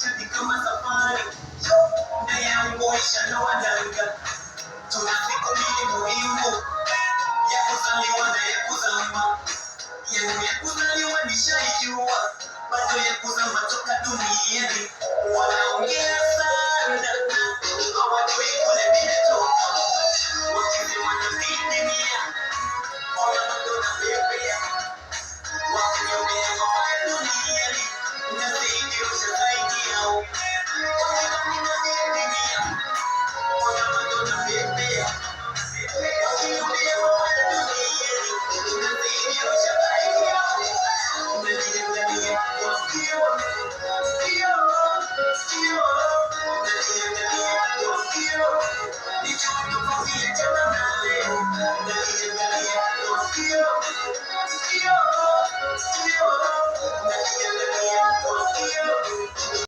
maisha ni kama safari na yangu ishaloa nanga. Tuna siku mbili muhimu, ya kuzaliwa na ya kuzama. Yangu ya kuzaliwa nishaijua, bado ya kuzama toka duniani. Wanaongea sana, hawajui kule nimetoka. Wakisema nazidimia, ona bado napepea. Wakiniombea mabaya duniani, nazidi zaidi yao. Wakisema nazidimia, ona bado napepea. Wakiniombea mabaya duniani, nazidi zaidi yao. Najiangalia kwa kioo, najiangalia kwa kioo. Nijue tofauti ya jana na leo. Najiangalia kwa kioo, najiangalia kwa kioo.